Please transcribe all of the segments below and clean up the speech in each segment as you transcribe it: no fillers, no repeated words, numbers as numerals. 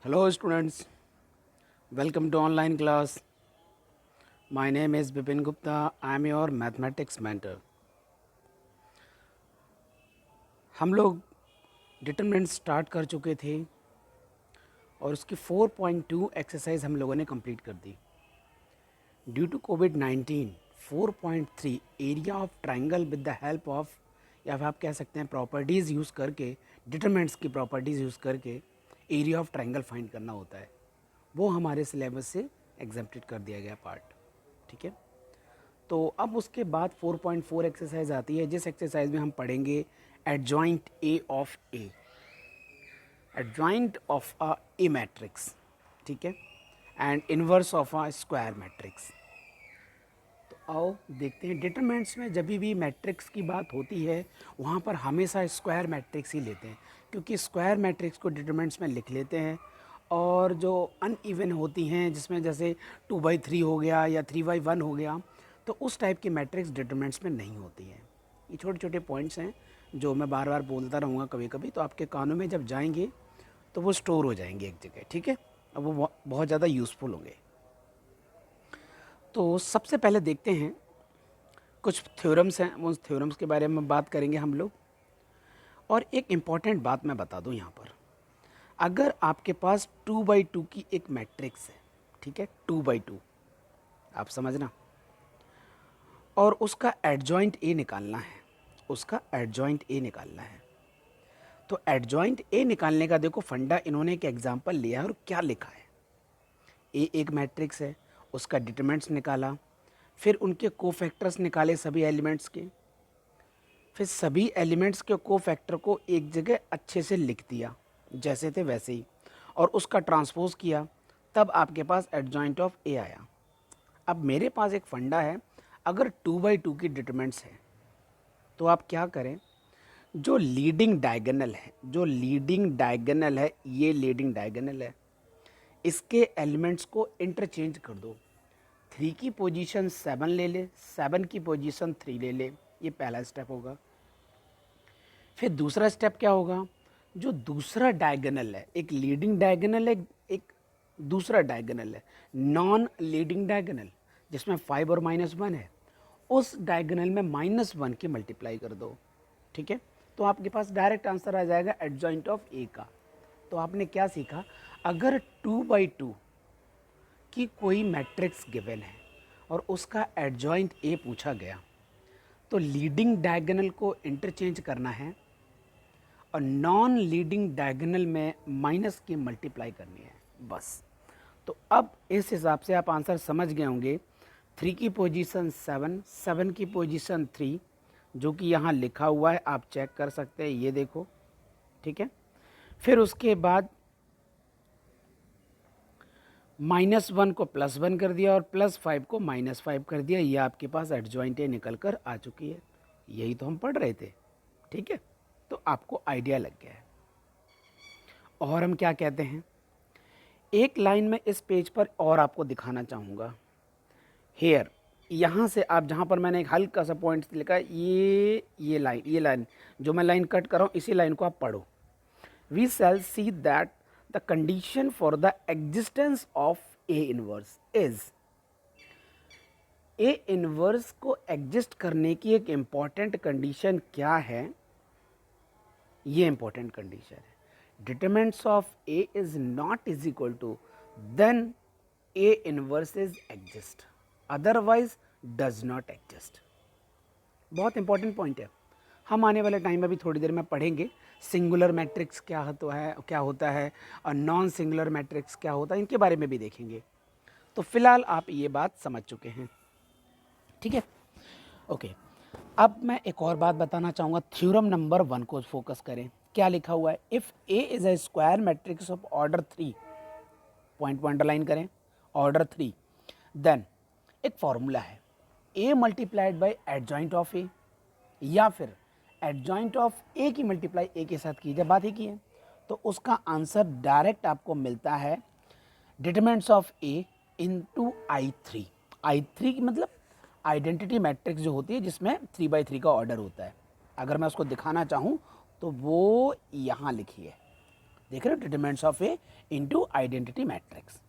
Hello students, welcome to online class. My name is Bipin Gupta. I am your mathematics mentor. हम लोग determinant start कर चुके थे और उसकी 4.2 एक्सरसाइज हम लोगों ने कंप्लीट कर दी. ड्यू टू कोविड-19 4.3 area of triangle with the help of, या फिर आप कह सकते हैं प्रॉपर्टीज़ यूज़ करके, डिटरमिनेंट्स की प्रॉपर्टीज़ यूज़ करके एरिया ऑफ ट्रायंगल फाइंड करना होता है. वो हमारे सिलेबस से एग्जेम्प्टेड कर दिया गया पार्ट. ठीक है, तो अब उसके बाद 4.4 एक्सरसाइज आती है, जिस एक्सरसाइज में हम पढ़ेंगे adjoint A of A, adjoint of a A matrix. ठीक है, and inverse of a square matrix. तो आओ देखते हैं. डिटरमिनेंट्स में जब भी मैट्रिक्स की बात होती है वहाँ पर हमेशा स्क्वायर मैट्रिक्स ही लेते हैं, क्योंकि स्क्वायर मैट्रिक्स को डिटरमिनेंट्स में लिख लेते हैं. और जो अनइवन होती हैं, जिसमें जैसे 2/3 हो गया या 3/1 हो गया, तो उस टाइप की मैट्रिक्स डिटरमिनेंट्स में नहीं होती हैं. ये छोटे छोटे पॉइंट्स हैं जो मैं बार बार बोलता रहूँगा कभी कभी, तो आपके कानों में जब जाएंगे तो वो स्टोर हो जाएंगे एक जगह. ठीक है, अब वो बहुत ज़्यादा यूज़फुल होंगे. तो सबसे पहले देखते हैं, कुछ थ्योरम्स हैं, उन थ्योरम्स के बारे में बात करेंगे हम लोग. और एक इम्पॉर्टेंट बात मैं बता दूं यहाँ पर, अगर आपके पास 2/2 की एक मैट्रिक्स है, ठीक है, 2/2, आप समझना, और उसका एडजॉइंट ए निकालना है, उसका एडजॉइंट ए निकालना है, तो एडजॉइंट ए निकालने का देखो फंडा इन्होंने एक एग्जांपल लिया है और क्या लिखा है. ए एक मैट्रिक्स है, उसका डिटरमिनेंट्स निकाला, फिर उनके कोफैक्टर्स निकाले सभी एलिमेंट्स के, फिर सभी एलिमेंट्स के कोफैक्टर को एक जगह अच्छे से लिख दिया जैसे थे वैसे ही, और उसका ट्रांसपोज किया, तब आपके पास एडजॉइंट ऑफ ए आया. अब मेरे पास एक फंडा है, अगर 2/2 की डिटरमिनेंट्स है तो आप क्या करें, जो लीडिंग डायगोनल है, जो लीडिंग डायगोनल है, ये लीडिंग डायगोनल है, इसके एलिमेंट्स को इंटरचेंज कर दो. 3 की पोजीशन 7 ले ले, 7 की पोजीशन 3 ले ले. ये पहला स्टेप होगा. फिर दूसरा स्टेप क्या होगा, जो दूसरा डायगोनल है, एक लीडिंग डायगोनल है, एक दूसरा डायगोनल है नॉन लीडिंग डायगोनल, जिसमें 5 और -1 है, उस डायगोनल में -1 की मल्टीप्लाई कर दो. ठीक है, तो आपके पास डायरेक्ट आंसर आ जाएगा एडजॉइंट ऑफ ए का. तो आपने क्या सीखा, अगर 2/2 की कोई मैट्रिक्स गिवन है और उसका एडजॉइंट ए पूछा गया, तो लीडिंग डायगोनल को इंटरचेंज करना है और नॉन लीडिंग डायगोनल में माइनस की मल्टीप्लाई करनी है, बस. तो अब इस हिसाब से आप आंसर समझ गए होंगे. 3 की पोजीशन 7, 7 की पोजीशन 3, जो कि यहाँ लिखा हुआ है, आप चेक कर सकते हैं, ये देखो. ठीक है, फिर उसके बाद -1 को +1 कर दिया और +5 को -5 कर दिया. ये आपके पास एडजॉइंट ए निकल कर आ चुकी है. यही तो हम पढ़ रहे थे. ठीक है, तो आपको आइडिया लग गया है. और हम क्या कहते हैं, एक लाइन में इस पेज पर और आपको दिखाना चाहूँगा. हेयर, यहाँ से आप जहाँ पर मैंने एक हल्का सा पॉइंट लिखा है, ये लाइन जो मैं लाइन कट कर रहा हूँ, इसी लाइन को आप पढ़ो. We shall see that the condition for the existence of A inverse is, A inverse को एग्जिस्ट करने की एक इम्पॉर्टेंट कंडीशन क्या है, ये इम्पॉर्टेंट कंडीशन है. Determinants of A is not is equal to, then A inverse is exist, otherwise does not exist. बहुत important point है. हम आने वाले टाइम में भी थोड़ी देर में पढ़ेंगे सिंगुलर मैट्रिक्स क्या होता है और नॉन सिंगुलर मैट्रिक्स क्या होता है, इनके बारे में भी देखेंगे. तो फिलहाल आप ये बात समझ चुके हैं. ठीक है, ओके. अब मैं एक और बात बताना चाहूँगा, थ्योरम नंबर 1 को फोकस करें. क्या लिखा हुआ है, if A is a square matrix of order 3, point को अंडरलाइन करें, ऑर्डर 3, देन एक फॉर्मूला है, ए multiplied by adjoint of A, या फिर एडजॉइंट ऑफ ए की मल्टीप्लाई ए के साथ की जाए, बात ही की है, तो उसका आंसर डायरेक्ट आपको मिलता है determinants of A into I3. I3 की मतलब आइडेंटिटी मैट्रिक्स जो होती है, जिसमें 3/3 का ऑर्डर होता है. अगर मैं उसको दिखाना चाहूँ तो वो यहाँ लिखी है. देख रहे हो, determinants of A into identity matrix.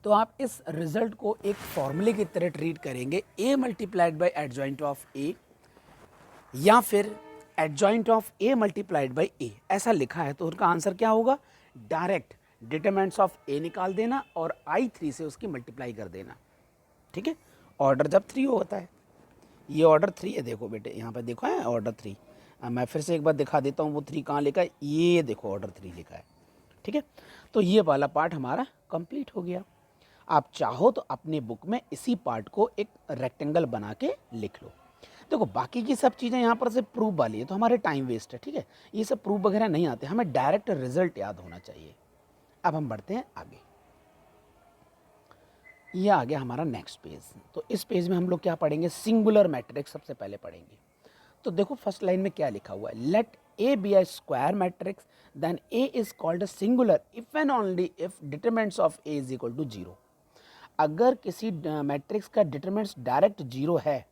तो आप इस रिजल्ट को एक फॉर्मूले की तरह ट्रीट करेंगे, A multiplied by adjoint of A, या फिर adjoint of A multiplied by A, ऐसा लिखा है तो उनका आंसर क्या होगा, डायरेक्ट डिटरमिनेंट्स ऑफ ए निकाल देना और I3 से उसकी मल्टीप्लाई कर देना। ठीक है, ऑर्डर जब 3 होता है, ये ऑर्डर 3 है, देखो बेटे यहाँ पे देखो है ऑर्डर 3। मैं फिर से एक बार दिखा देता हूँ वो 3 कहाँ लिखा है, ये देखो ऑर्डर 3 लिखा है। ठीक है, तो ये वाला पार्ट हमारा कंप्लीट हो गया। आप चाहो तो अपने बुक में इसी पार्ट को एक रेक्टेंगल बना के लिख लो। देखो बाकी की सब चीज़ें यहाँ पर से प्रूफ वाली है तो हमारे टाइम वेस्ट है। ठीक है, ये सब प्रूफ वगैरह नहीं आते, हमें डायरेक्ट रिजल्ट याद होना चाहिए। अब हम बढ़ते हैं आगे, ये आ गया हमारा नेक्स्ट पेज। तो इस पेज में हम लोग क्या पढ़ेंगे, सिंगुलर मैट्रिक्स सबसे पहले पढ़ेंगे। तो देखो फर्स्ट लाइन में क्या लिखा हुआ है, let A be a square matrix then A is called a singular if and only if determinants of A is equal to 0। अगर किसी मैट्रिक्स का डिटरमिनेंट्स डायरेक्ट 0 है,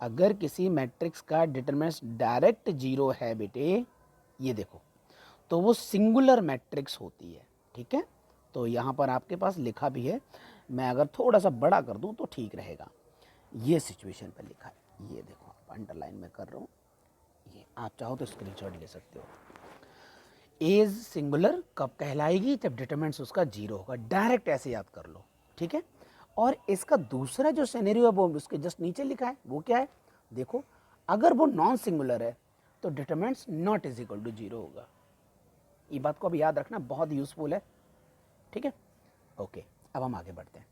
अगर किसी मैट्रिक्स का डिटरमिनेंट्स डायरेक्ट 0 है बेटे, ये देखो, तो वो सिंगुलर मैट्रिक्स होती है। ठीक है, तो यहाँ पर आपके पास लिखा भी है, मैं अगर थोड़ा सा बड़ा कर दूँ तो ठीक रहेगा। ये सिचुएशन पर लिखा है, ये देखो आप अंडरलाइन में कर रहा हूँ, ये आप चाहो तो स्क्रीनशॉट ले सकते हो। एज सिंगुलर कब कहलाएगी, जब डिटरमिनेंट्स उसका 0 होगा, डायरेक्ट ऐसे याद कर लो। ठीक है, और इसका दूसरा जो सिनेरियो है वो उसके जस्ट नीचे लिखा है, वो क्या है देखो, अगर वो नॉन सिंगुलर है तो determinants not is equal to 0 होगा। ये बात को अब याद रखना, बहुत यूजफुल है। ठीक है, ओके, अब हम आगे बढ़ते हैं।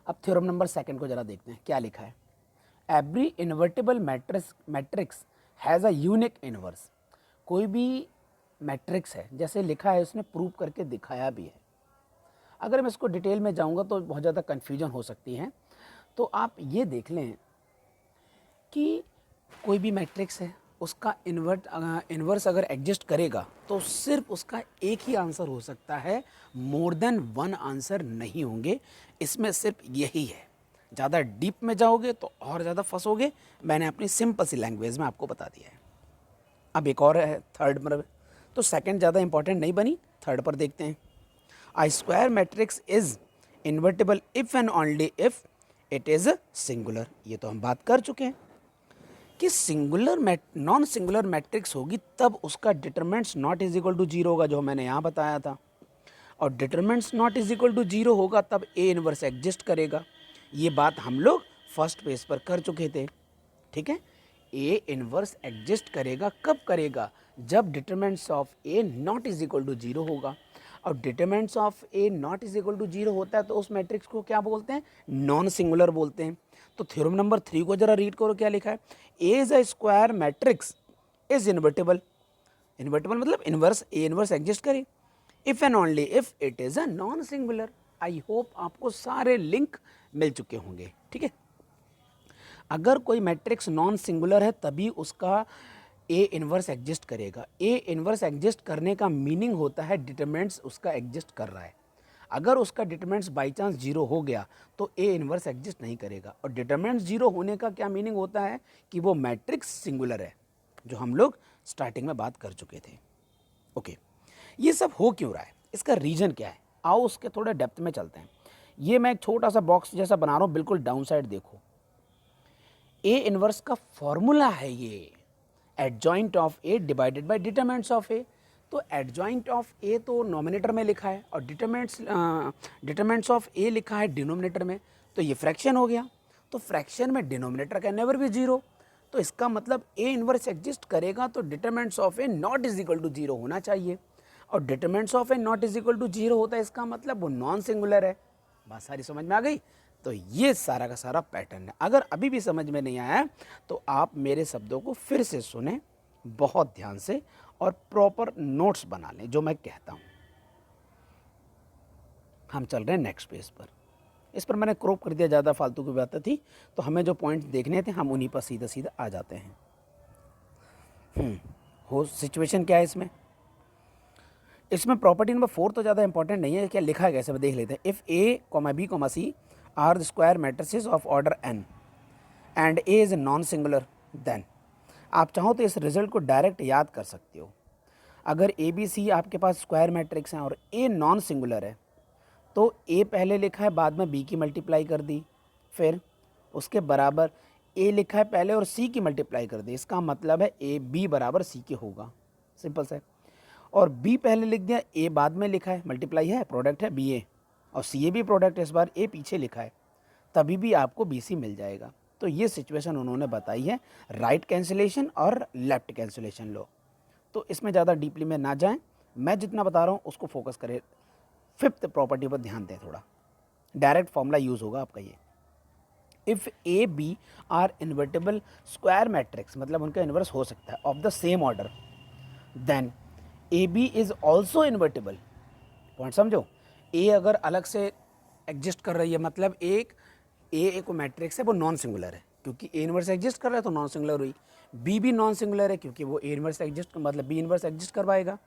अब थ्योरम नंबर 2 को जरा देखते हैं, क्या लिखा है, every invertible matrix has a unique inverse. कोई भी मैट्रिक्स है, जैसे लिखा है उसने प्रूव करके दिखाया भी है। अगर मैं इसको डिटेल में जाऊंगा तो बहुत ज़्यादा कन्फ्यूजन हो सकती है, तो आप ये देख लें कि कोई भी मैट्रिक्स है उसका इन्वर्स अगर एग्जिस्ट करेगा तो सिर्फ उसका एक ही आंसर हो सकता है, मोर देन 1 आंसर नहीं होंगे। इसमें सिर्फ यही है, ज़्यादा डीप में जाओगे तो और ज़्यादा फंसोगे। मैंने अपनी सिंपल सी लैंग्वेज में आपको बता दिया है। अब एक और है थर्ड में, तो सेकंड ज़्यादा इंपॉर्टेंट नहीं बनी, थर्ड पर देखते हैं। I square matrix is invertible if and only if it is singular. ये तो हम बात कर चुके हैं कि सिंगुलर नॉन सिंगुलर मैट्रिक्स होगी तब उसका determinants not is equal to 0 होगा, जो मैंने यहाँ बताया था। और determinants not is equal to 0 होगा तब ए इनवर्स एग्जिस्ट करेगा। ये बात हम लोग फर्स्ट पेज पर कर चुके थे। ठीक है, ए इनवर्स एग्जिस्ट करेगा, कब करेगा, जब determinants of A not is equal to 0 होगा। और determinants of A not is equal to 0 होता है तो उस मैट्रिक्स को क्या बोलते हैं, नॉन सिंगुलर बोलते हैं। तो थ्योरम नंबर 3 को जरा रीड करो, क्या लिखा है, A is a square matrix is invertible. Invertible मतलब इनवर्स, ए इनवर्स एग्जिस्ट करे if and only if it is a non singular. I hope आपको सारे लिंक मिल चुके होंगे। ठीक है, अगर कोई मैट्रिक्स नॉन सिंगुलर है तभी उसका ए इनवर्स एग्जिस्ट करेगा। ए इनवर्स एग्जिस्ट करने का मीनिंग होता है डिटरमिनेंट्स उसका एग्जिस्ट कर रहा है। अगर उसका डिटरमिनेंट्स बाई चांस 0 हो गया तो ए इनवर्स एग्जिस्ट नहीं करेगा। और डिटरमिनेंट्स 0 होने का क्या मीनिंग होता है कि वो मैट्रिक्स सिंगुलर है, जो हम लोग स्टार्टिंग में बात कर चुके थे। ओके, ये सब हो क्यों रहा है, इसका रीज़न क्या है, आओ उसके थोड़ा डेप्थ में चलते हैं। ये मैं एक छोटा सा बॉक्स जैसा बना रहा हूँ, बिल्कुल डाउन साइड देखो, ए इनवर्स का फॉर्मूला है ये, adjoint of A divided by determinants of A. तो एडजॉइंट ऑफ ए तो नॉमिनेटर में लिखा है और डिटरमिनेंट्स ऑफ ए लिखा है डिनोमिनेटर में, तो ये फ्रैक्शन हो गया। तो फ्रैक्शन में डिनोमिनेटर कैन नेवर बी 0, तो इसका मतलब ए इनवर्स एग्जिस्ट करेगा तो determinants of A not is equal to 0 होना चाहिए। और determinants of A not is equal to 0 होता है, इसका मतलब वो नॉन सिंगुलर है। बात सारी समझ में आ गई। तो ये सारा का सारा पैटर्न है। अगर अभी भी समझ में नहीं आया तो आप मेरे शब्दों को फिर से सुने बहुत ध्यान से और प्रॉपर नोट्स बना लें जो मैं कहता हूँ। हम चल रहे हैं नेक्स्ट पेज पर। इस पर मैंने क्रॉप कर दिया, ज़्यादा फालतू की बातें थी, तो हमें जो पॉइंट देखने थे हम उन्हीं पर सीधा सीधा आ जाते हैं। हो सिचुएशन क्या है इसमें प्रॉपर्टी नंबर 4 तो ज़्यादा इंपॉर्टेंट नहीं है, क्या लिखा है कैसे देख लेते हैं। If A comma B comma C are the square matrices of order n and A is non singular, then आप चाहो तो इस रिजल्ट को डायरेक्ट याद कर सकते हो। अगर ए बी सी आपके पास स्क्वायर मैट्रिक्स हैं और ए नॉन सिंगुलर है तो ए पहले लिखा है, बाद में बी की मल्टीप्लाई कर दी, फिर उसके बराबर ए लिखा है पहले और सी की मल्टीप्लाई कर दी, इसका मतलब है ए बी बराबर सी के होगा, सिंपल से। और बी पहले लिख दिया, ए बाद में लिखा है, मल्टीप्लाई है, प्रोडक्ट है बी ए, और सी ए भी प्रोडक्ट है, इस बार ए पीछे लिखा है, तभी भी आपको बी सी मिल जाएगा। तो ये सिचुएशन उन्होंने बताई है राइट कैंसिलेशन और लेफ्ट कैंसिलेशन लो। तो इसमें ज़्यादा डीपली में ना जाएं, मैं जितना बता रहा हूँ उसको फोकस करें, फिफ्थ प्रॉपर्टी पर ध्यान दें थोड़ा, डायरेक्ट फॉर्मूला यूज़ होगा आपका ये। If A B are invertible square matrix, मतलब उनका इन्वर्स हो सकता है, of the same order, then A B is also invertible. Point समझो, ए अगर अलग से एग्जिस्ट कर रही है, मतलब एक को मैट्रिक्स है वो नॉन सिंगुलर है, क्योंकि ए इनवर्स एग्जिस्ट कर रहा है तो नॉन सिंगुलर हुई। बी भी नॉन सिंगुलर है क्योंकि वो ए इनवर्स एग्जिस्ट, मतलब बी इनवर्स एग्जिस्ट करवाएगा,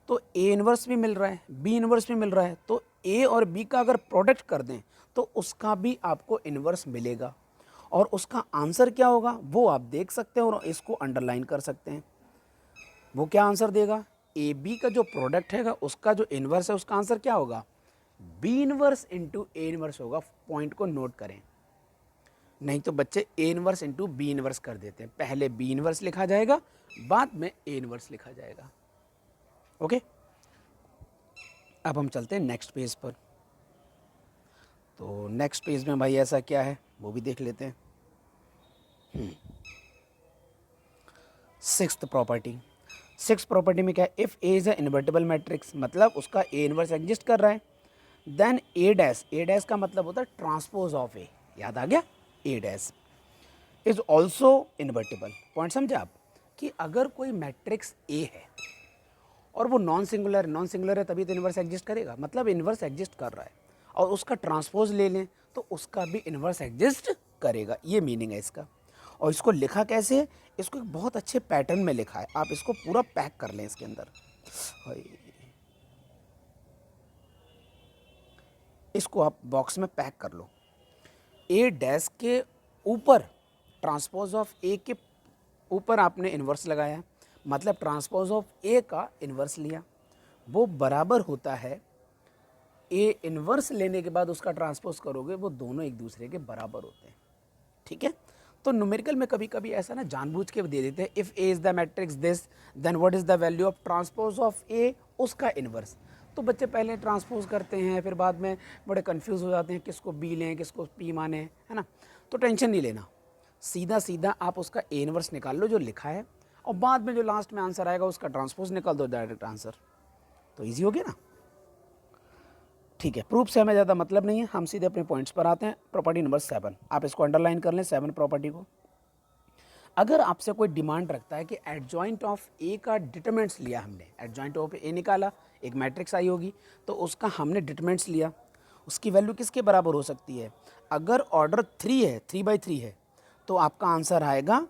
तो ए इनवर्स भी मिल रहा है, बी इनवर्स भी मिल रहा है, तो ए और बी का अगर प्रोडक्ट कर दें तो उसका भी आपको इनवर्स मिलेगा। और उसका आंसर क्या होगा वो आप देख सकते हैं और इसको अंडरलाइन कर सकते हैं। वो क्या आंसर देगा, ए बी का जो प्रोडक्ट है उसका जो इनवर्स है उसका आंसर क्या होगा, B inverse into A inverse होगा। पॉइंट को नोट करें, नहीं तो बच्चे A inverse into B inverse कर देते हैं, पहले बी इनवर्स लिखा जाएगा बाद में ए इनवर्स लिखा जाएगा। ओके, अब हम चलते हैं नेक्स्ट पेज पर। तो नेक्स्ट पेज में भाई ऐसा क्या है वो भी देख लेते हैं। सिक्स्थ प्रॉपर्टी में क्या है, if A is a invertible matrix, मतलब उसका ए इनवर्स एग्जिस्ट कर रहा है, देन ए डैश का मतलब होता है ट्रांसपोज ऑफ ए, याद आ गया, A dash is also invertible. Point समझे आप, कि अगर कोई मैट्रिक्स ए है और वो नॉन सिंगुलर है तभी तो इन्वर्स एग्जिस्ट करेगा, मतलब इन्वर्स एग्जिस्ट कर रहा है, और उसका ट्रांसपोज ले लें तो उसका भी इन्वर्स एग्जिस्ट करेगा, ये मीनिंग है इसका। और इसको लिखा कैसे है, इसको एक बहुत अच्छे पैटर्न में लिखा है, आप इसको पूरा पैक कर लें इसके अंदर। इसको आप बॉक्स में पैक कर लो, ए डैश के ऊपर ट्रांसपोज ऑफ ए के ऊपर आपने इन्वर्स लगाया, मतलब ट्रांसपोज ऑफ ए का इन्वर्स लिया, वो बराबर होता है ए इन्वर्स लेने के बाद उसका ट्रांसपोज करोगे, वो दोनों एक दूसरे के बराबर होते हैं। ठीक है, तो न्यूमेरिकल में कभी कभी ऐसा ना जानबूझ के दे देते हैं, if A is the matrix this then what is the value of transpose of A, उसका इन्वर्स। तो बच्चे पहले ट्रांसपोज करते हैं, फिर बाद में बड़े कंफ्यूज हो जाते हैं किसको बी लें किसको पी माने, है ना। तो टेंशन नहीं लेना, सीधा सीधा आप उसका ए इन्वर्स निकाल लो जो लिखा है, और बाद में जो लास्ट में आंसर आएगा उसका ट्रांसपोज निकाल दो, डायरेक्ट आंसर। तो ईजी हो गया ना। ठीक है, प्रूफ से हमें ज़्यादा मतलब नहीं है, हम सीधे अपने पॉइंट्स पर आते हैं। प्रॉपर्टी नंबर 7, आप इसको अंडरलाइन कर लें 7 प्रॉपर्टी को। अगर आपसे कोई डिमांड रखता है कि एडजॉइंट ऑफ ए का डिटरमिनेंट्स लिया, हमने एडजॉइंट ऑफ ए निकाला, एक मैट्रिक्स आई होगी तो उसका हमने डिटरमिनेंट्स लिया, उसकी वैल्यू किसके बराबर हो सकती है, अगर ऑर्डर 3 है, 3/3 है तो आपका आंसर आएगा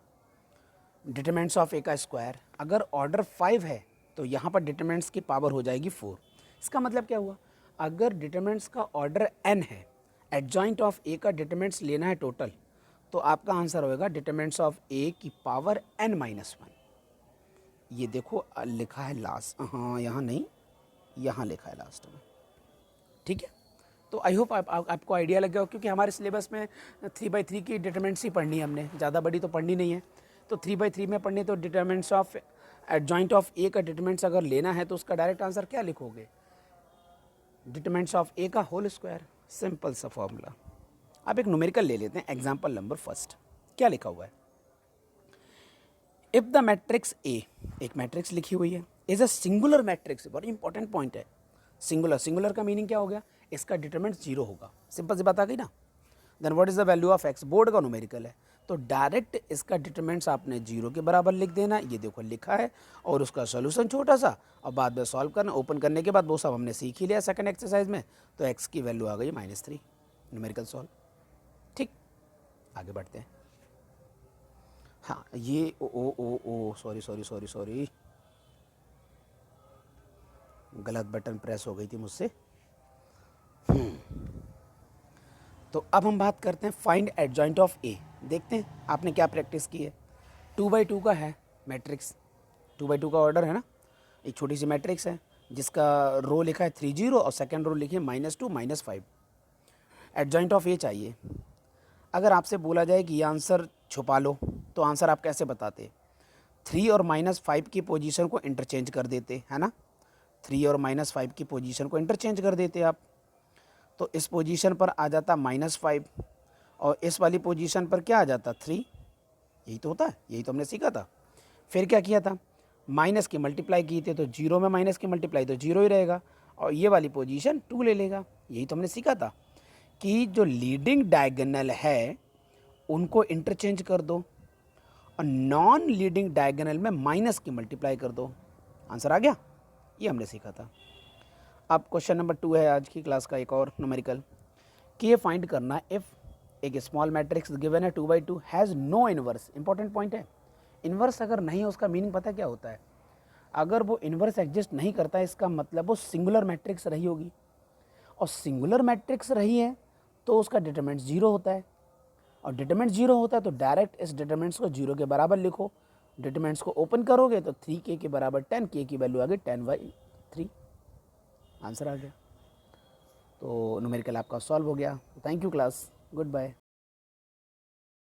डिटरमिनेंट्स ऑफ ए का स्क्वायर। अगर ऑर्डर 5 है तो यहाँ पर डिटरमिनेंट्स की पावर हो जाएगी 4। इसका मतलब क्या हुआ, अगर डिटरमिनेंट्स का ऑर्डर n है, एडजॉइंट ऑफ ए का डिटरमिनेंट्स लेना है टोटल, तो आपका आंसर होगा डिटरमिनेंट्स ऑफ ए की पावर n-1। ये देखो लिखा है लास्ट, हाँ यहाँ नहीं, यहाँ लिखा है लास्ट में। ठीक है, तो आई होप आपको आइडिया लग गया हो, क्योंकि हमारे सिलेबस में 3/3 की डिटरमिनेंट्स ही पढ़नी है हमने, ज़्यादा बड़ी तो पढ़नी नहीं है। तो 3/3 में पढ़नी, तो डिटरमिनेंट्स ऑफ एडजॉइंट ऑफ ए का डिटरमिनेंट्स अगर लेना है तो उसका डायरेक्ट आंसर क्या लिखोगे, डिटरमिनेंट्स ऑफ ए का होल स्क्वायर, सिंपल सा फॉर्मूला। अब एक न्यूमेरिकल ले लेते हैं, एग्जांपल नंबर 1। क्या लिखा हुआ है, इफ द मैट्रिक्स ए, एक मैट्रिक्स लिखी हुई है, इज अ सिंगुलर मैट्रिक्स, बहुत इंपॉर्टेंट पॉइंट है। सिंगुलर का मीनिंग क्या हो गया, इसका डिटरमिनेंट 0 होगा, सिंपल सी बात आ गई ना। Then what is the value of x, board का न्यूमेरिकल है, तो डायरेक्ट इसका डिटरमिनेंट्स आपने 0 के बराबर लिख देना, ये देखो लिखा है, और उसका सोल्यूशन छोटा सा, और बाद में सॉल्व करना, ओपन करने के बाद वो सब हमने सीख ही लिया सेकंड एक्सरसाइज में। तो एक्स की वैल्यू आ गई -3, न्यूमेरिकल सॉल्व। ठीक, आगे बढ़ते हैं। हाँ ये ओ सॉरी, गलत बटन प्रेस हो गई थी मुझसे। तो अब हम बात करते हैं फाइंड एडजॉइंट ऑफ ए। देखते हैं आपने क्या प्रैक्टिस की है। 2/2 का है मैट्रिक्स, 2/2 का ऑर्डर है ना, एक छोटी सी मैट्रिक्स है जिसका रो लिखा है 30 और सेकेंड रो लिखी है -2 -5। एडजॉइंट ऑफ ए चाहिए। अगर आपसे बोला जाए कि ये आंसर छुपा लो तो आंसर आप कैसे बताते? 3 और -5 की पोजीशन को इंटरचेंज कर देते, है ना। 3 और -5 की पोजीशन को इंटरचेंज कर देते आप, तो इस पोजीशन पर आ जाता -5 और इस वाली पोजीशन पर क्या आ जाता 3। यही तो होता है, यही तो हमने सीखा था। फिर क्या किया था, माइनस की मल्टीप्लाई की थी, तो 0 में माइनस की मल्टीप्लाई तो 0 ही रहेगा और ये वाली पोजीशन 2 ले लेगा। यही तो हमने सीखा था कि जो लीडिंग डायगोनल है उनको इंटरचेंज कर दो और नॉन लीडिंग डायगोनल में माइनस की मल्टीप्लाई कर दो, आंसर आ गया। ये हमने सीखा था। अब क्वेश्चन नंबर 2 है आज की क्लास का, एक और न्यूमेरिकल कि ये फाइंड करना इफ़ एक स्मॉल मैट्रिक्स गिवन है 2/2 has no inverse. Important point है, इन्वर्स अगर नहीं है उसका मीनिंग पता क्या होता है? अगर वो इन्वर्स एग्जिस्ट नहीं करता है इसका मतलब वो सिंगुलर मैट्रिक्स रही होगी, और सिंगुलर मैट्रिक्स रही है तो उसका डिटरमिनेंट 0 होता है, और डिटरमिनेंट 0 होता है तो डायरेक्ट इस डिटरमिनेंट्स को 0 के बराबर लिखो। डिटरमिनेंट्स को ओपन करोगे तो 3k के बराबर 10, k की वैल्यू आ गई 10/3, आंसर आ गया। तो न्यूमेरिकल आपका सॉल्व हो गया। Thank you class, good bye.